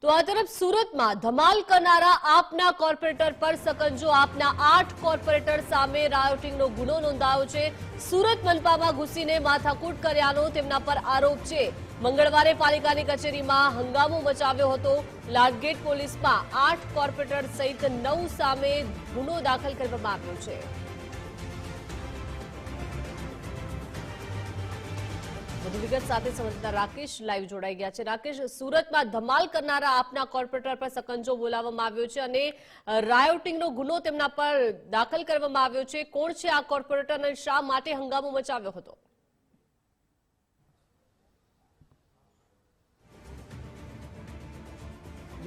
તો આ તરફ સુરતમાં ધમાલ કરનારા આપના કોર્પોરેટર પર સકંજો। આપના 8 કોર્પોરેટર સામે રાયોટિંગનો ગુનો નોંધાયો છે। સુરત મનપામાં ઘૂસીને માથાકૂટ કર્યાનો તેમના પર આરોપ છે। મંગળવારે પાલિકાની કચેરીમાં હંગામો મચાવ્યો હતો। લાલગેટ પોલીસમાં 8 કોર્પોરેટર સહિત 9 સામે ગુનો દાખલ કરવામાં આવ્યો છે। વધુ વિગત સાથે સંવાદદાતા રાકેશ લાઈવ જોડાઈ ગયા છે। રાકેશ, સુરતમાં ધમાલ કરનારા આપના કોર્પોરેટર પર સકંજો બોલાવવામાં આવ્યો છે અને રાયોટિંગનો ગુનો તેમના પર દાખલ કરવામાં આવ્યો છે। કોણ છે આ કોર્પોરેટર અને શા માટે હંગામો મચાવ્યો હતો?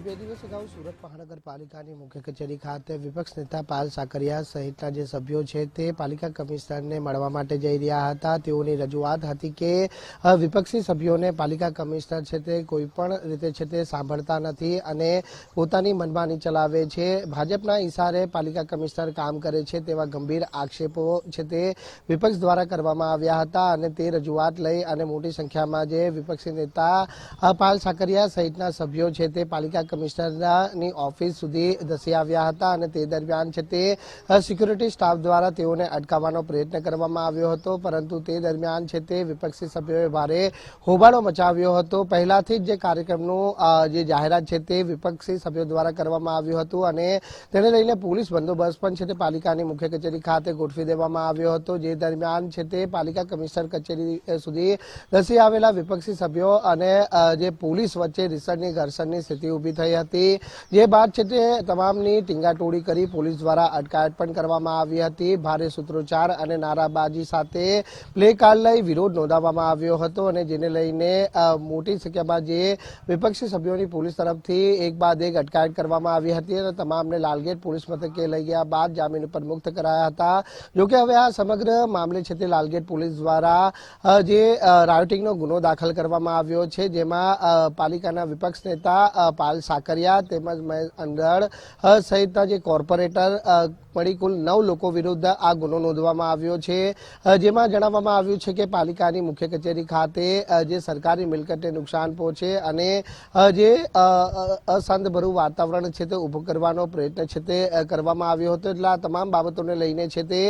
બે દિવસ અગાઉ સુરત મહાનગરપાલિકાની મુખ્ય કચેરી ખાતે વિપક્ષ નેતા પાયલ સાકરિયા સહિતના જે સભ્યો છે તે પાલિકા કમિશનરને મળવા માટે જઈ રહ્યા હતા। તેઓની રજૂઆત હતી કે વિપક્ષી સભ્યોને પાલિકા કમિશનર છે તે કોઈ પણ રીતે છે તે સાંભળતા નથી અને પોતાની મનમાની ચલાવે છે। ભાજપના ઇશારે પાલિકા કમિશનર કામ કરે છે તેવા ગંભીર આક્ષેપો છે તે વિપક્ષ દ્વારા કરવામાં આવ્યા હતા અને તે રજૂઆત લઈ અને મોટી સંખ્યામાં જે વિપક્ષી નેતા પાયલ સાકરિયા સહિતના સભ્યો છે તે પાલિકા કમિશનરની ઓફિસ સુધી ધસી આવ્યા હતા અને તે દરમિયાન છે તે સિક્યુરિટી સ્ટાફ દ્વારા તેઓને અટકાવવાનો પ્રયત્ન કરવામાં આવ્યો હતો, પરંતુ તે દરમિયાન છે તે વિપક્ષી સભ્યોએ ભારે હોબાળો મચાવ્યો હતો। પહેલાથી જ જે કાર્યક્રમનું જે જાહેરાત છે તે વિપક્ષી સભ્યો દ્વારા કરવામાં આવ્યું હતું અને તેને લઈને પોલીસ બંદોબસ્ત પણ છે તે પાલિકાની મુખ્ય કચેરી ખાતે ગોઠવી દેવામાં આવ્યો હતો। જે દરમિયાન છે તે પાલિકા કમિશનર કચેરી સુધી ધસી આવેલા વિપક્ષી સભ્યો અને જે પોલીસ વચ્ચે રીસણની ઘર્ષણની સ્થિતિ ઊભી થઈ હતી। જે બાદ છે તે તમામની ટીંગાટોળી કરી પોલીસ દ્વારા અટકાયત પણ કરવામાં આવી હતી। ભારે સૂત્રોચ્ચાર અને નારાબાજી સાથે પ્લે કાર્ડ લઈ વિરોધ નોંધાવવામાં આવ્યો હતો અને જેને લઈને મોટી સંખ્યામાં જે વિપક્ષી સભ્યોની પોલીસ તરફથી એક બાદ એક અટકાયત કરવામાં આવી હતી અને તમામને લાલગેટ પોલીસ મથકે લઈ ગયા બાદ જામીન ઉપર મુક્ત કરાયા હતા। જોકે હવે આ સમગ્ર મામલે છે તે લાલગેટ પોલીસ દ્વારા જે રાયોટિંગનો ગુનો દાખલ કરવામાં આવ્યો છે, જેમાં પાલિકાના વિપક્ષ નેતા પાયલ સાકરિયા તેમજ મહેશ અંડળ સહિતના જે કોર્પોરેટર મળી કુલ 9 લોકો વિરુદ્ધ આ ગુનો નોંધવામાં આવ્યો છે। જેમાં જણાવવામાં આવ્યું છે કે પાલિકાની મુખ્ય કચેરી ખાતે જે સરકારી મિલકતને નુકસાન પહોંચે અને જે અશાંતભર્યું વાતાવરણ છે તે ઊભું કરવાનો પ્રયત્ન છે તે કરવામાં આવ્યો હતો। એટલે આ તમામ બાબતોને લઈને છે તે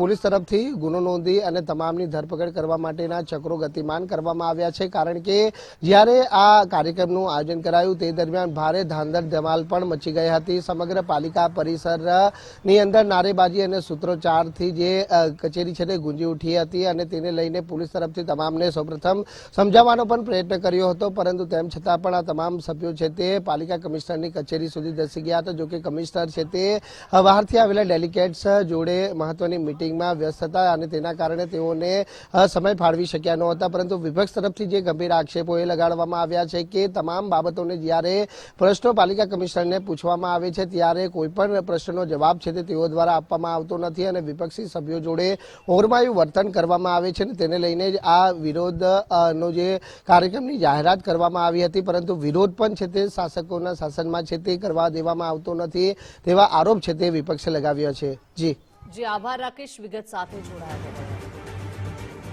પોલીસ તરફથી ગુનો નોંધી અને તમામની ધરપકડ કરવા માટેના ચક્રો ગતિમાન કરવામાં આવ્યા છે। કારણ કે જ્યારે આ કાર્યક્રમનું આયોજન કરાયું તે દરમિયાન ભારે ધાંધર ધમાલ પણ મચી ગઈ હતી। સમગ્ર પાલિકા પરિસરની અંદર નારેબાજી અને સૂત્રોચ્ચારથી જે કચેરી છે તે ગુંજી ઉઠી હતી અને તેને લઈને પોલીસ તરફથી તમામને સૌપ્રથમ સમજાવવાનો પણ પ્રયત્ન કર્યો હતો, પરંતુ તેમ છતાં પણ આ તમામ સભ્યો છે તે પાલિકા કમિશનરની કચેરી સુધી ધસી ગયા હતા। જોકે કમિશનર છે તે બહારથી આવેલા ડેલિગેટ્સ જોડે મહત્વની મિટિંગમાં વ્યસ્ત હતા અને તેના કારણે તેઓને સમય ફાળવી શક્યા નહોતા, પરંતુ વિપક્ષ તરફથી જે ગંભીર આક્ષેપો એ લગાડવામાં આવ્યા છે કે તમામ બાબતોને જ્યારે પ્રશ્નો પાલિકા કમિશનરને પૂછવામાં આવે છે ત્યારે કોઈ પણ પ્રશ્નનો જવાબ છે તે તેઓ દ્વારા આપવામાં આવતો નથી અને વિપક્ષી સભ્યો જોડે ઓરમાયું વર્તન કરવામાં આવે છે અને તેને લઈને જ આ વિરોધનો જે કાર્યક્રમની જાહેરાત કરવામાં આવી હતી, પરંતુ વિરોધ પણ છે તે શાસકોના શાસનમાં છે તે કરવા દેવામાં આવતો નથી તેવા આરોપ છે તે વિપક્ષે લગાવ્યા છે। જી આભાર રાકેશ, વિગત સાથે જોડાયા।